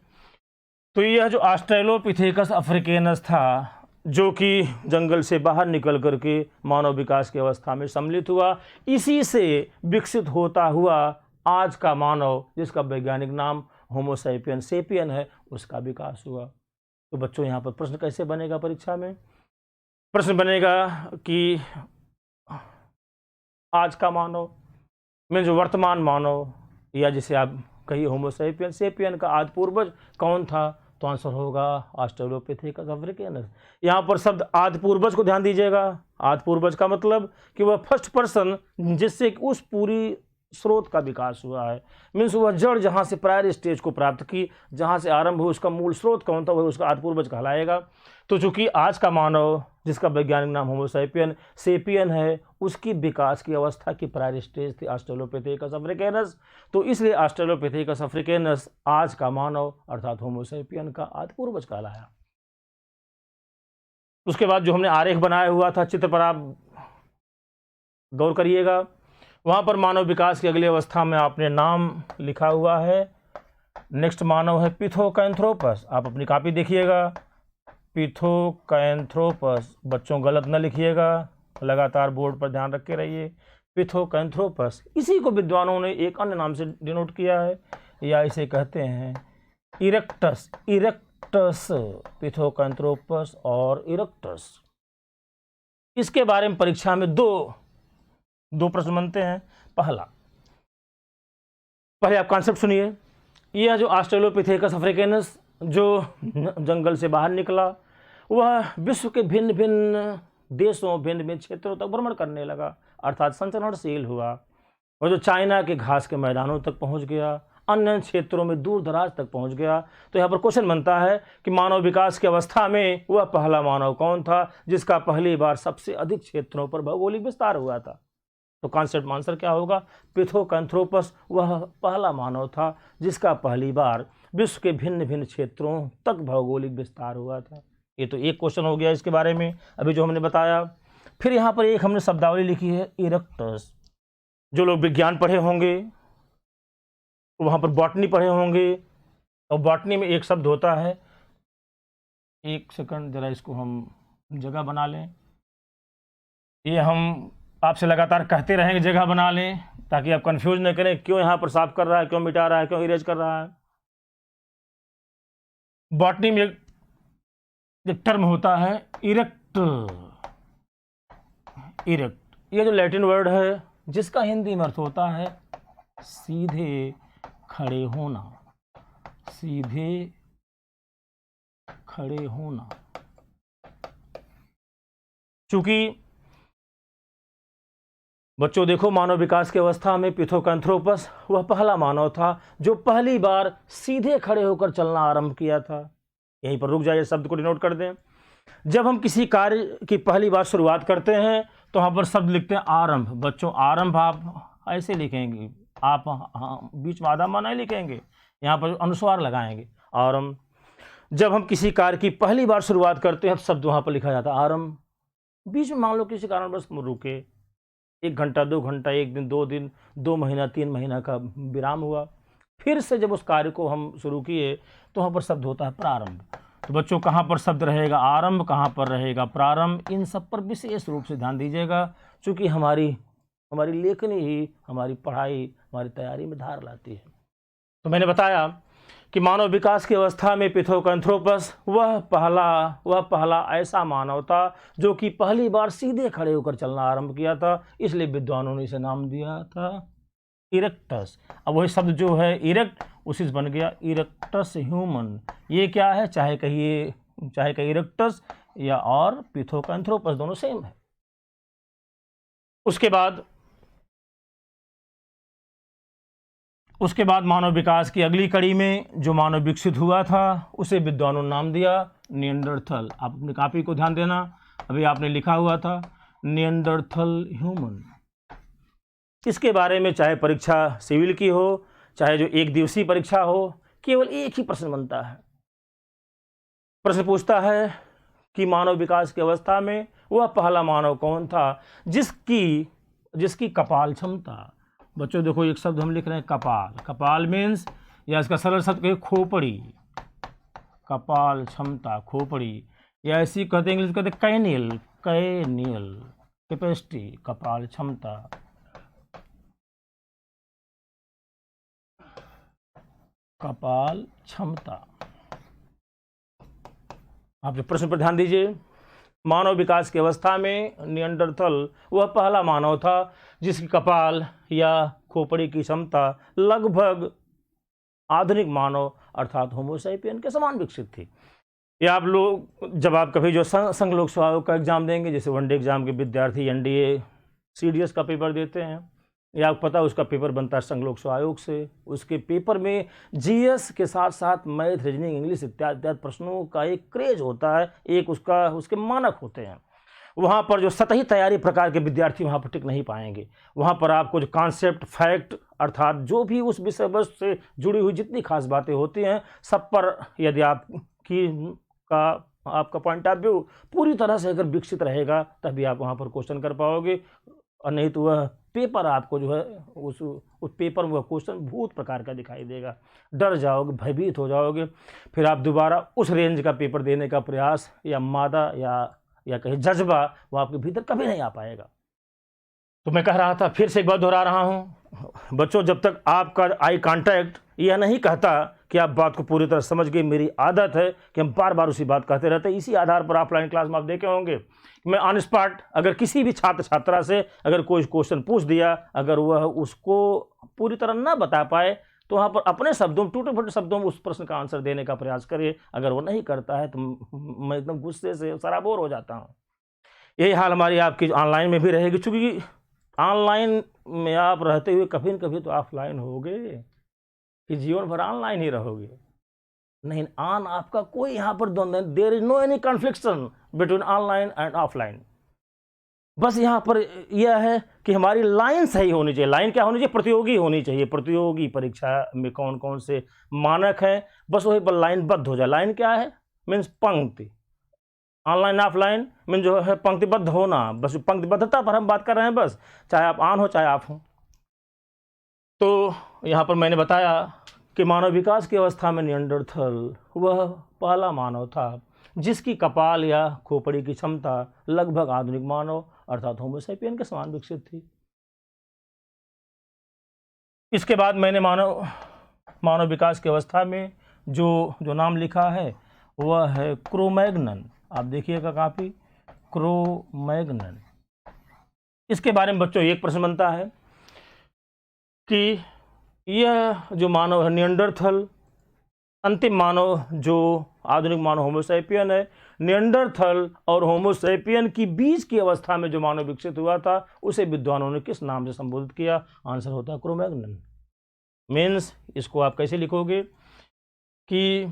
तो यह जो ऑस्ट्रेलोपिथेकस अफ्रीकेनस था, जो कि जंगल से बाहर निकल करके मानव विकास की अवस्था में सम्मिलित हुआ, इसी से विकसित होता हुआ आज का मानव, जिसका वैज्ञानिक नाम होमो सैपियन सेपियन है, उसका विकास हुआ। तो बच्चों, यहाँ पर प्रश्न कैसे बनेगा परीक्षा में? प्रश्न बनेगा कि आज का मानव में जो वर्तमान मानव, या जिसे आप कहिए होमो सैपियन सेपियन का आदि पूर्वज कौन था? तो आंसर होगा ऑस्ट्रेलोपिथेकस अफ्रीकेनस। यहाँ पर शब्द आदि पूर्वज को ध्यान दीजिएगा। आदि पूर्वज का मतलब कि वह फर्स्ट पर्सन जिससे उस पूरी स्रोत का विकास हुआ है, मीन्स वह जड़ जहाँ से प्रायर स्टेज को प्राप्त की, जहाँ से आरंभ हुआ, उसका मूल स्रोत कौन था, वह उसका आदि पूर्वज कहलाएगा। तो चूंकि आज का मानव, जिसका वैज्ञानिक नाम होमो सैपियन सेपियन है, उसकी विकास की अवस्था की प्रायर स्टेज थी ऑस्ट्रेलोपिथेकस अफ्रीकेनस, तो इसलिए ऑस्ट्रेलोपिथेकस अफ्रीकेनस आज का मानव अर्थात होमो सैपियन का आदि पूर्वज कहलाया। उसके बाद जो हमने आरेख बनाया हुआ था, चित्र पर आप गौर करिएगा, वहाँ पर मानव विकास की अगली अवस्था में आपने नाम लिखा हुआ है। नेक्स्ट मानव है पिथोकैंथ्रोपस। आप अपनी कॉपी देखिएगा, पिथोकैंथ्रोपस। बच्चों गलत न लिखिएगा, लगातार बोर्ड पर ध्यान रख के रहिए। पिथोकैंथ्रोपस, इसी को विद्वानों ने एक अन्य नाम से डिनोट किया है, या इसे कहते हैं इरेक्टस। इरेक्टस, पिथोकैंथ्रोपस और इरेक्टस। इसके बारे में परीक्षा में दो प्रश्न बनते हैं। पहले आप कॉन्सेप्ट सुनिए। यह जो ऑस्ट्रेलोपिथेकस अफ्रीकेनस जो जंगल से बाहर निकला, वह विश्व के भिन्न भिन्न देशों, भिन्न भिन्न क्षेत्रों तक भ्रमण करने लगा, अर्थात संचरणशील हुआ। और जो चाइना के घास के मैदानों तक पहुंच गया, अन्य क्षेत्रों में दूर दराज तक पहुंच गया। तो यहाँ पर क्वेश्चन बनता है कि मानव विकास की अवस्था में वह पहला मानव कौन था, जिसका पहली बार सबसे अधिक क्षेत्रों पर भौगोलिक विस्तार हुआ था? तो कॉन्सेप्ट आंसर क्या होगा? पिथोकैंथ्रोपस वह पहला मानव था जिसका पहली बार विश्व के भिन्न भिन्न क्षेत्रों तक भौगोलिक विस्तार हुआ था। ये तो एक क्वेश्चन हो गया इसके बारे में, अभी जो हमने बताया। फिर यहाँ पर एक हमने शब्दावली लिखी है, इरेक्टस। जो लोग विज्ञान पढ़े होंगे, वहाँ पर बॉटनी पढ़े होंगे, और बॉटनी में एक शब्द होता है, एक सेकंड जरा इसको हम जगह बना लें। ये हम आपसे लगातार कहते रहेंगे जगह बना लें, ताकि आप कंफ्यूज न करें क्यों यहाँ पर साफ कर रहा है, क्यों मिटा रहा है, क्यों इरेज कर रहा है। बॉटनी में एक टर्म होता है इरेक्ट। इरेक्ट, ये जो लैटिन वर्ड है, जिसका हिंदी में अर्थ होता है सीधे खड़े होना। सीधे खड़े होना। चूंकि बच्चों देखो, मानव विकास की अवस्था में पिथोकैंथ्रोपस वह पहला मानव था जो पहली बार सीधे खड़े होकर चलना आरंभ किया था। यहीं पर रुक जाइए, शब्द को डिनोट कर दें। जब हम किसी कार्य की पहली बार शुरुआत करते हैं तो वहाँ पर शब्द लिखते हैं आरंभ। बच्चों, आरंभ आप ऐसे लिखेंगे, आप बीच में आधा माना ही लिखेंगे, यहाँ पर अनुस्वार लगाएंगे, आरंभ। जब हम किसी कार्य की पहली बार शुरुआत करते हैं, शब्द वहाँ पर लिखा जाता है आरंभ। बीच में मान लो किसी कारणवश रुके, 1 घंटा, 2 घंटा, 1 दिन, 2 दिन, 2 महीना, 3 महीना का विराम हुआ, फिर से जब उस कार्य को हम शुरू किए तो वहाँ पर शब्द होता है प्रारंभ। तो बच्चों, कहाँ पर शब्द रहेगा आरंभ, कहाँ पर रहेगा प्रारंभ, इन सब पर विशेष रूप से ध्यान दीजिएगा, क्योंकि हमारी लेखनी ही हमारी पढ़ाई, हमारी तैयारी में धार लाती है। तो मैंने बताया कि मानव विकास की अवस्था में पिथोकैंथ्रोपस वह पहला ऐसा मानव था जो कि पहली बार सीधे खड़े होकर चलना आरंभ किया था, इसलिए विद्वानों ने इसे नाम दिया था इरेक्टस। अब वही शब्द जो है इरेक्ट, उसी से बन गया इरेक्टस ह्यूमन। ये क्या है, चाहे कहिए इरेक्टस या और पिथोकैंथ्रोपस, दोनों सेम है। उसके बाद मानव विकास की अगली कड़ी में जो मानव विकसित हुआ था उसे विद्वानों ने नाम दिया निएंडरथल। आप अपनी कॉपी को ध्यान देना, अभी आपने लिखा हुआ था निएंडरथल ह्यूमन। इसके बारे में चाहे परीक्षा सिविल की हो, चाहे जो 1 दिवसीय परीक्षा हो, केवल एक ही प्रश्न बनता है। प्रश्न पूछता है कि मानव विकास की अवस्था में वह पहला मानव कौन था जिसकी कपाल क्षमता बच्चों देखो एक शब्द हम लिख रहे हैं कपाल। कपाल मीन्स, या इसका सरल शब्द कहिए खोपड़ी, कपाल क्षमता खोपड़ी, या ऐसी कहते हैं इंग्लिश कहते हैं कैनियल, कैनियल कैपेसिटी, कपाल क्षमता। कपाल क्षमता। आप जो प्रश्न पर ध्यान दीजिए, मानव विकास की अवस्था में निएंडरथल वह पहला मानव था जिसकी कपाल या खोपड़ी की क्षमता लगभग आधुनिक मानव अर्थात होमो सैपियन के समान विकसित थी। ये आप लोग जब आप कभी जो संघ लोक सेवा आयोग का एग्जाम देंगे, जैसे वनडे एग्जाम के विद्यार्थी एनडीए सीडीएस का पेपर देते हैं, या आपको पता है उसका पेपर बनता है संघ लोक सेवा आयोग से। उसके पेपर में जीएस के साथ साथ मैथ, रीजनिंग, इंग्लिश इत्यादि इत्यादि प्रश्नों का एक क्रेज होता है, एक उसके मानक होते हैं। वहाँ पर जो सतही तैयारी प्रकार के विद्यार्थी वहाँ पर टिक नहीं पाएंगे। वहाँ पर आपको जो कॉन्सेप्ट, फैक्ट अर्थात जो भी उस विषय वस्तु से जुड़ी हुई जितनी खास बातें होती हैं, सब पर यदि आपका पॉइंट ऑफ व्यू पूरी तरह से अगर विकसित रहेगा तभी आप वहाँ पर क्वेश्चन कर पाओगे, और नहीं तो वह पेपर आपको जो है उस पेपर में वह क्वेश्चन भूत प्रकार का दिखाई देगा, डर जाओगे, भयभीत हो जाओगे, फिर आप दोबारा उस रेंज का पेपर देने का प्रयास या मादा या कहीं जज्बा वो आपके भीतर कभी नहीं आ पाएगा। तो मैं कह रहा था, फिर से एक बात दोहरा रहा हूँ बच्चों, जब तक आपका आई कांटेक्ट यह नहीं कहता कि आप बात को पूरी तरह समझ गए, मेरी आदत है कि हम बार बार उसी बात कहते रहते हैं। इसी आधार पर ऑफलाइन क्लास में आप देखे होंगे, मैं ऑन स्पॉट अगर किसी भी छात्र छात्रा से अगर कोई क्वेश्चन पूछ दिया, अगर वह उसको पूरी तरह ना बता पाए तो वहाँ पर अपने शब्दों में, टूटे फूटे शब्दों में उस प्रश्न का आंसर देने का प्रयास करिए। अगर वो नहीं करता है तो मैं एकदम गुस्से से सराबोर हो जाता हूँ। यही हाल हमारी आपकी ऑनलाइन में भी रहेगी, चूँकि ऑनलाइन में आप रहते हुए कभी न कभी तो ऑफलाइन होगे, कि जीवन भर ऑनलाइन ही रहोगे नहीं। ऑन आपका कोई यहाँ पर द्वंद्व नहीं, there is no any confliction between online and offline. बस यहाँ पर यह है कि हमारी लाइन सही होनी चाहिए। लाइन क्या होनी चाहिए? प्रतियोगी होनी चाहिए। प्रतियोगी परीक्षा में कौन कौन से मानक हैं, बस वही पर लाइनबद्ध हो जाए। लाइन क्या है? मीन्स पंक्ति। ऑनलाइन ऑफलाइन मीन जो है पंक्तिबद्ध होना, बस पंक्तिबद्धता पर हम बात कर रहे हैं, बस चाहे आप ऑन हो चाहे ऑफ हो। तो यहाँ पर मैंने बताया कि मानव विकास की अवस्था में निएंडरथल वह पहला मानव था जिसकी कपाल या खोपड़ी की क्षमता लगभग आधुनिक मानव अर्थात होमो सैपियन के समान विकसित थी। इसके बाद मैंने मानव विकास की अवस्था में जो नाम लिखा है वह है क्रो-मैग्नन। आप देखिएगा काफ़ी, क्रो-मैग्नन। इसके बारे में बच्चों एक प्रश्न बनता है कि यह जो मानव है निएंडरथल, अंतिम मानव जो आधुनिक मानव होमो सैपियन है, निएंडरथल और होमो सैपियन की बीच की अवस्था में जो मानव विकसित हुआ था उसे विद्वानों ने किस नाम से संबोधित किया? आंसर होता है क्रो-मैग्नन। मीन्स इसको आप कैसे लिखोगे कि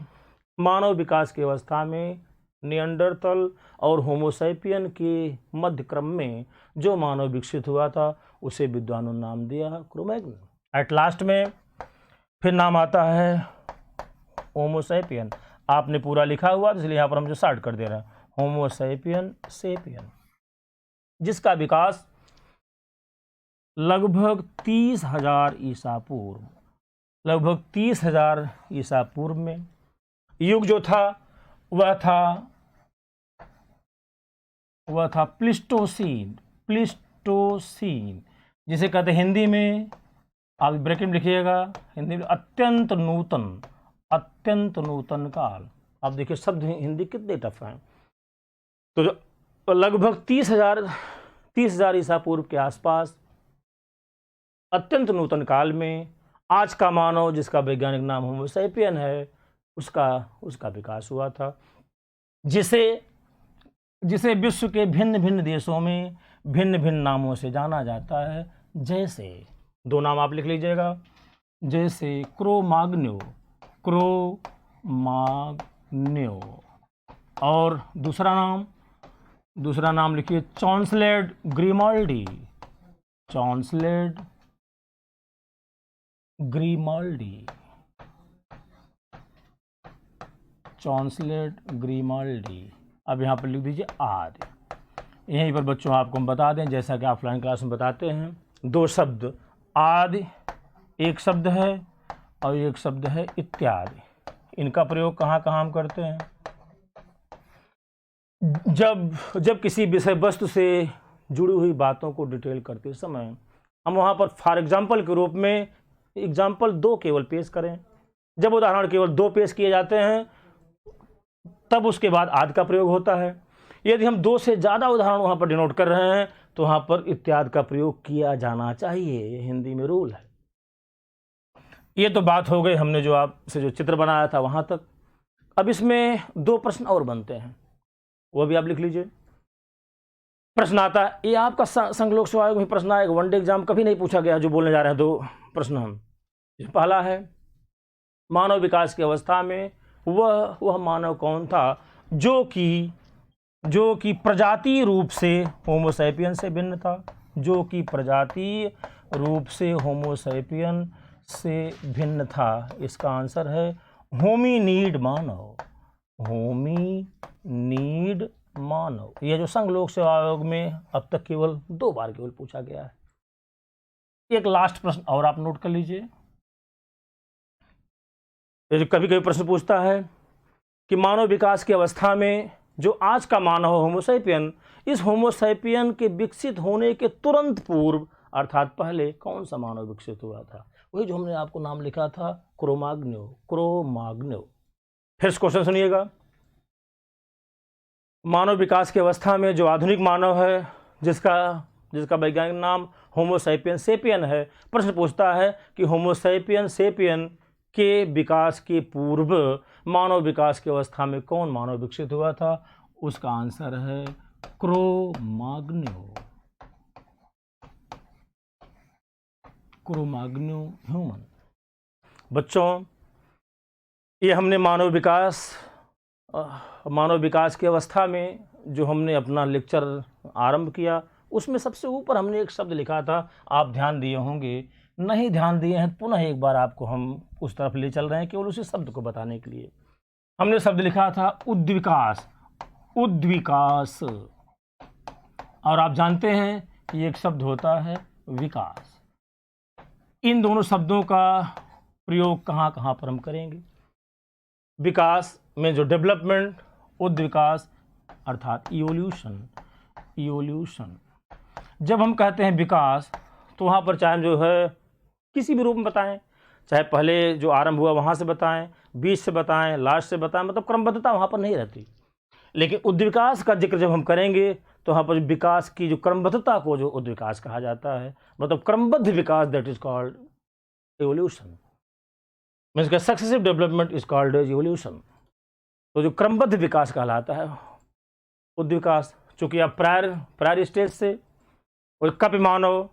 मानव विकास की अवस्था में निएंडरथल और होमो सैपियन के मध्य क्रम में जो मानव विकसित हुआ था उसे विद्वानों ने नाम दिया क्रो-मैग्नन। एट लास्ट में फिर नाम आता है होमो सैपियन। आपने पूरा लिखा हुआ इसलिए यहाँ पर हम जो शॉर्ट कर दे रहे हैं, होमो सैपियन सेपियन, जिसका विकास लगभग 30,000 ईसा पूर्व, लगभग 30,000 ईसा पूर्व में युग जो था वह था प्लीस्टोसीन। प्लीस्टोसीन जिसे कहते हैं हिंदी में, आप ब्रैकेट में लिखिएगा, हिंदी में अत्यंत नूतन काल। आप देखिए शब्द हिंदी कितने टफ हैं। तो जो लगभग 30,000 ईसा पूर्व के आसपास अत्यंत नूतन काल में आज का मानव जिसका वैज्ञानिक नाम होमो सैपियन है उसका विकास हुआ था, जिसे विश्व के भिन्न भिन्न देशों में भिन्न भिन्न नामों से जाना जाता है। जैसे दो नाम आप लिख लीजिएगा, जैसे क्रो-माग्न्यो और दूसरा नाम लिखिए चॉन्सलेड ग्रिमाल्डी। अब यहाँ पर लिख दीजिए आर्य। यहीं पर बच्चों आपको हम बता दें, जैसा कि ऑफलाइन क्लास में बताते हैं, दो शब्द आदि एक शब्द है और एक शब्द है इत्यादि। इनका प्रयोग कहाँ कहाँ हम करते हैं? जब किसी विषय वस्तु से जुड़ी हुई बातों को डिटेल करते समय हम वहाँ पर फॉर एग्जाम्पल के रूप में एग्जाम्पल 2 केवल पेश करें। जब उदाहरण केवल 2 पेश किए जाते हैं तब उसके बाद आदि का प्रयोग होता है। यदि हम 2 से ज़्यादा उदाहरण वहाँ पर डिनोट कर रहे हैं तो वहाँ पर इत्यादि का प्रयोग किया जाना चाहिए। ये हिंदी में रूल है। ये तो बात हो गई हमने जो आपसे जो चित्र बनाया था वहाँ तक। अब इसमें 2 प्रश्न और बनते हैं, वो भी आप लिख लीजिए। प्रश्न आता है, ये आपका संघ लोक सेवा आयोग में प्रश्न आएगा, वनडे एग्जाम कभी नहीं पूछा गया जो बोलने जा रहे हैं। 2 प्रश्न हम, पहला है मानव विकास की अवस्था में वह मानव कौन था जो कि प्रजातीय रूप से होमो सैपियन से भिन्न था, जो कि प्रजातीय रूप से होमो सैपियन से भिन्न था। इसका आंसर है होमिनीड मानव। होमिनीड मानव। यह जो संघ लोक सेवा आयोग में अब तक केवल 2 बार केवल पूछा गया है। एक लास्ट प्रश्न और आप नोट कर लीजिए। कभी कभी प्रश्न पूछता है कि मानव विकास की अवस्था में जो आज का मानव होमो सैपियन, इस होमो सैपियन के विकसित होने के तुरंत पूर्व अर्थात पहले कौन सा मानव विकसित हुआ था? वही जो हमने आपको नाम लिखा था, क्रोमाग्नो। फिर क्वेश्चन सुनिएगा। मानव विकास की अवस्था में जो आधुनिक मानव है जिसका वैज्ञानिक नाम होमो सैपियन सेपियन है, प्रश्न पूछता है कि होमो सैपियन सेपियन के विकास के पूर्व मानव विकास की अवस्था में कौन मानव विकसित हुआ था? उसका आंसर है क्रोमाग्नो ह्यूमन। बच्चों, ये हमने मानव विकास की अवस्था में जो हमने अपना लेक्चर आरंभ किया, उसमें सबसे ऊपर हमने एक शब्द लिखा था, आप ध्यान दिए होंगे। नहीं ध्यान दिए हैं पुनः एक बार आपको हम उस तरफ ले चल रहे हैं केवल उसी शब्द को बताने के लिए। हमने शब्द लिखा था उद्विकास। और आप जानते हैं कि एक शब्द होता है विकास। इन दोनों शब्दों का प्रयोग कहाँ कहाँ पर हम करेंगे? विकास में जो डेवलपमेंट, उद्विकास अर्थात इवोल्यूशन। जब हम कहते हैं विकास तो वहाँ पर चाहे हम जो है किसी भी रूप में बताएं, चाहे पहले जो आरंभ हुआ वहाँ से बताएं, बीच से बताएं, लास्ट से बताएं, मतलब क्रमबद्धता वहाँ पर नहीं रहती। लेकिन उद्विकास का जिक्र जब हम करेंगे तो वहाँ पर विकास की जो क्रमबद्धता को जो उद्विकास कहा जाता है, मतलब क्रमबद्ध विकास, that is called evolution. Means का successive development is called as evolution. तो जो क्रमबद्ध विकास कहलाता है उद्विकास। चूँकि आप प्रायर स्टेज से और कप मानव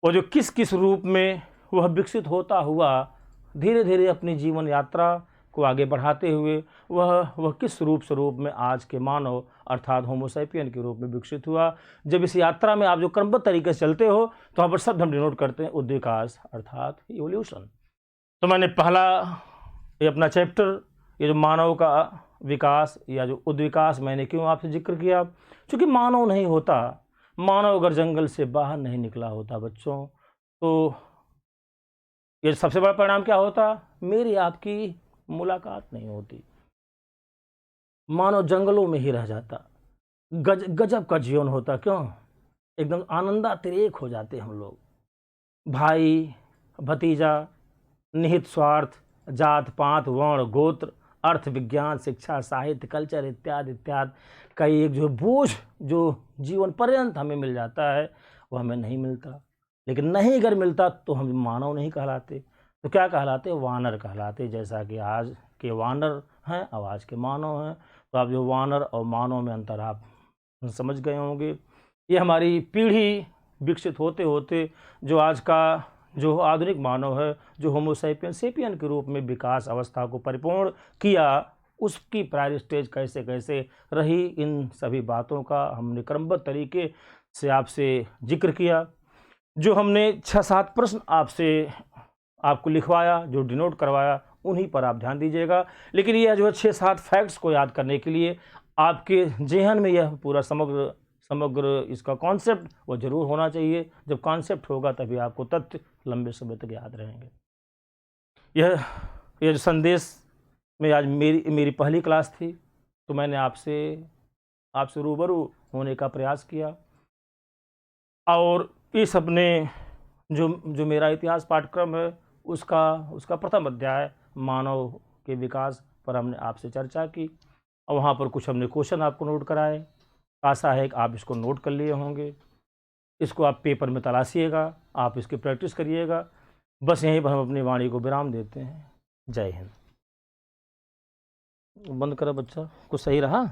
और जो किस किस रूप में वह विकसित होता हुआ धीरे धीरे अपनी जीवन यात्रा को आगे बढ़ाते हुए वह किस रूप में आज के मानव अर्थात होमो सैपियन के रूप में विकसित हुआ। जब इस यात्रा में आप जो क्रमबद्ध तरीके से चलते हो तो वहाँ पर शब्द हम डिनोट करते हैं उद्विकास अर्थात इवोल्यूशन। तो मैंने पहला ये अपना चैप्टर, ये जो मानव का विकास या जो उद्विकास, मैंने क्यों आपसे जिक्र किया? क्योंकि मानव नहीं होता, मानव अगर जंगल से बाहर नहीं निकला होता बच्चों, तो ये सबसे बड़ा परिणाम क्या होता? मेरी आपकी मुलाकात नहीं होती। मानव जंगलों में ही रह जाता, गजब का जीवन होता। क्यों? एकदम आनंदातिरेक हो जाते हम लोग, भाई भतीजा, निहित स्वार्थ, जात पात, वर्ण, गोत्र, अर्थ, विज्ञान, शिक्षा, साहित्य, कल्चर इत्यादि इत्यादि का एक जो बोझ जो जीवन पर्यंत हमें मिल जाता है वो हमें नहीं मिलता। लेकिन नहीं अगर मिलता तो हम मानव नहीं कहलाते, तो क्या कहलाते? वानर कहलाते। जैसा कि आज के वानर हैं और आज के मानव हैं, तो आप जो वानर और मानव में अंतर आप समझ गए होंगे। ये हमारी पीढ़ी विकसित होते होते जो आज का जो आधुनिक मानव है, जो होमो सैपियन के रूप में विकास अवस्था को परिपूर्ण किया, उसकी प्रायर स्टेज कैसे कैसे रही, इन सभी बातों का हमने क्रमबद्ध तरीके से आपसे जिक्र किया। जो हमने 6-7 प्रश्न आपको लिखवाया, जो डिनोट करवाया, उन्हीं पर आप ध्यान दीजिएगा। लेकिन यह जो है 6-7 फैक्ट्स को याद करने के लिए आपके जेहन में यह पूरा समग्र समग्र इसका कॉन्सेप्ट वो जरूर होना चाहिए। जब कॉन्सेप्ट होगा तभी आपको तथ्य लंबे समय तक याद रहेंगे। यह जो संदेश में आज मेरी पहली क्लास थी, तो मैंने आपसे रूबरू होने का प्रयास किया। और इस अपने जो मेरा इतिहास पाठ्यक्रम है उसका प्रथम अध्याय मानव के विकास पर हमने आपसे चर्चा की, और वहाँ पर कुछ हमने क्वेश्चन आपको नोट कराए। आशा है कि आप इसको नोट कर लिए होंगे। इसको आप पेपर में तलाशिएगा, आप इसकी प्रैक्टिस करिएगा। बस यहीं पर हम अपनी वाणी को विराम देते हैं। जय हिंद। बंद करो बच्चा, कुछ सही रहा?